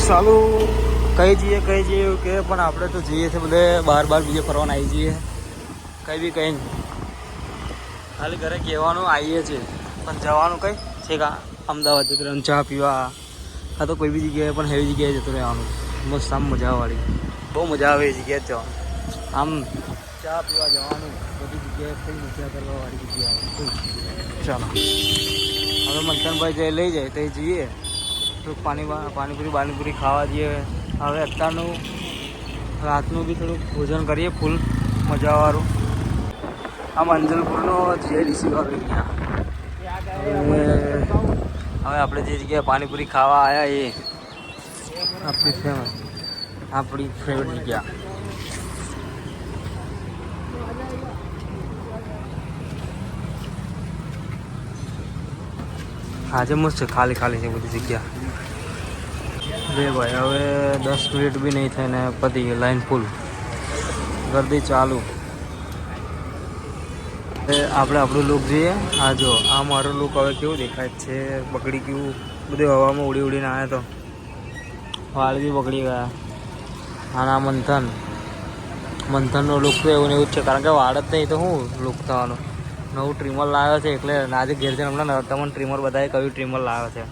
સાલું કઈ જઈએ એવું કે પણ આપણે તો જઈએ છીએ બધે બહાર બીજે ફરવાના આવી જઈએ કંઈ બી કંઈ ખાલી ઘરે કહેવાનું આવીએ છીએ પણ જવાનું કંઈ છે કે અમદાવાદ જતું રહેવાનું ચા પીવા આ તો કોઈ બી જગ્યાએ પણ એવી જગ્યાએ જતું રહેવાનું મસ્ત આમ મજાવાળી બહુ મજા આવે એ જગ્યાએ જ જવાનું આમ ચા પીવા જવાનું બધી જગ્યાએ કંઈ મજા કરવાવાળી જગ્યાએ ચાલો હવે મંથનભાઈ જે લઈ જાય તો એ જઈએ થોડુંક પાણીપુરી ખાવા જઈએ હવે અત્યારનું રાતનું બી થોડુંક ભોજન કરીએ ફૂલ મજાવાળું આમ અંજલપુરનો જીઆઈડીસી વાળો હવે આપણે જે જગ્યાએ પાણીપુરી ખાવા આવ્યા એ આપણી ફેવરેટ જગ્યા આજે મસ્ત છે ખાલી છે બધી જગ્યા લે ભાઈ હવે 10 મિનિટ બી નહીં થાય ને પતી ગઈ લાઈન ફૂલ ગરદી ચાલુ આપણે આપણું લુક જોઈએ આ જો આ મારો લુક હવે કેવું દેખાય છે બગડી ગયું બધું હવામાં ઉડીને આવ્યા તો વાળ બી બગડી ગયા અને આ મંથનનો લુક તો એવું ને એવું જ છે કારણ કે વાળ જ નહીં તો શું લુક થવાનો નવું ટ્રીમર લાવ્યો છે એટલે આજે ઘેર છે હમણાં તમને ટ્રીમર બધાએ કયું ટ્રીમર લાવ્યો છે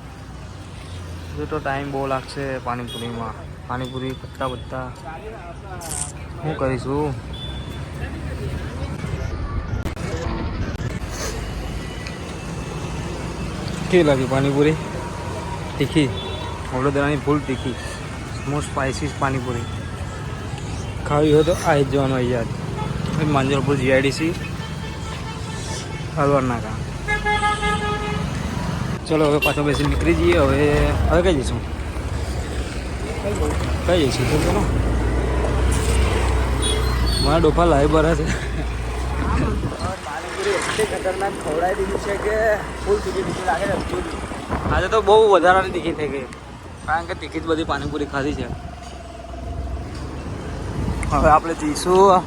હજુ તો ટાઈમ બહુ લાગશે પાણીપુરી બધા શું કરીશું કેવી લાગી પાણીપુરી તીખી વડોદરાની ફૂલ તીખી મોસ્ટ સ્પાઇસી પાણીપુરી ખાવી હોય તો આવી જ જવાનું અહીંયા માંજલપુર જીઆઈડીસી હલવાર નાકા ચલો હવે પાછો બેસી નીકળી જઈએ હવે કઈ જઈશું તો મારા ડોફા લાઈ ભરા છે પાણીપુરી એટલી ખતરનાક ખવડાવી દીધી છે કે ફૂલ તીખી લાગે છે આજે તો બહુ વધારાની તીખી થઈ ગઈ કારણ કે તીખી જ બધી પાણીપુરી ખાધી છે હવે આપણે જઈશું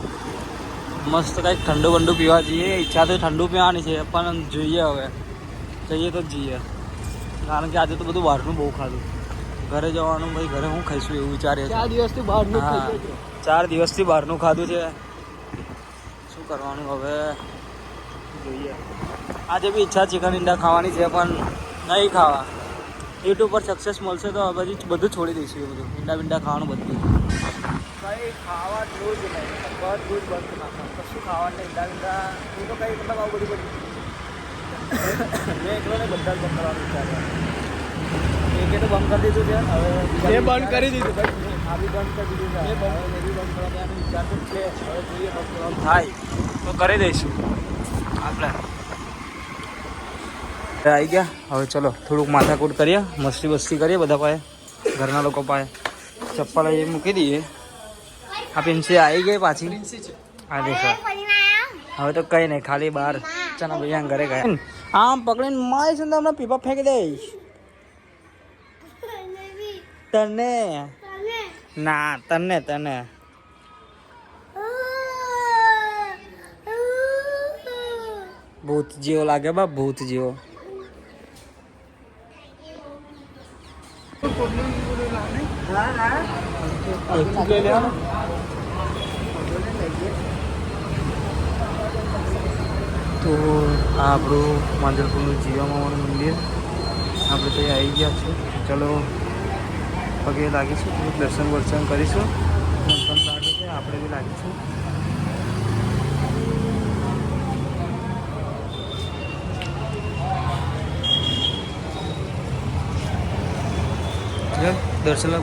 મસ્ત કંઈક ઠંડુ પીવા જઈએ ઈચ્છા તો ઠંડુ પીવાની છે પણ જોઈએ હવે જઈએ તો જઈએ કારણ કે આજે તો બધું બહારનું બહુ ખાધું ઘરે જવાનું ભાઈ ઘરે હું ખાઈશું એવું વિચારીએ 4 દિવસથી બહારનું ખાધું છે શું કરવાનું હવે જોઈએ આજે બી ઈચ્છા ચિકન ઈંડા ખાવાની છે પણ નહીં ખાવા યુટ્યુબ પર સક્સેસ મળશે તો પછી બધું છોડી દઈશું એ બધું ઈંડા ખાવાનું બધું કંઈ ખાવાનું જ નહીં બધું જ બંધ નાખવાનું કશું ખાવાનું નહીં ઈંડા એ તો કંઈ મતલબ આવું બધું મેં એકલો ને બધા જ બંધ કરવાનું વિચાર્યા એકે તો બંધ કરી દીધું છે હવે બંધ કરી દીધું આ બી બંધ કરી દીધું છે બંધ કરવાનું વિચાર તો છે હવે જોઈએ બંધ કરવાનું થાય તો કરી દઈશું આપણે આવી ગયા હવે ચલો થોડુંક માથાકૂટ કરીએ મસ્તી કરીએ બધા પાસે ઘરના લોકો પાસે ચપ્પલ એ મૂકી દઈએ આ પિન્સી આવી ગઈ પાછી હા દેખો હવે તો કંઈ નહીં ખાલી બહાર ચાના ભાઈ ઘરે ગયા આમ પકડીને મારીશ ને તમને પીપા ફેંકી દઈશ તને ના તને ભૂત જેવો લાગે બા ભૂત જેવો તો આ આપણું માંજલપુરનું જીવામાનું મંદિર આપણે ત્યાં આવી ગયા છે ચલો પગે લાગીશું દર્શન કરીશું પણ લાગે છે આપણે બી લાગીશું દર્શન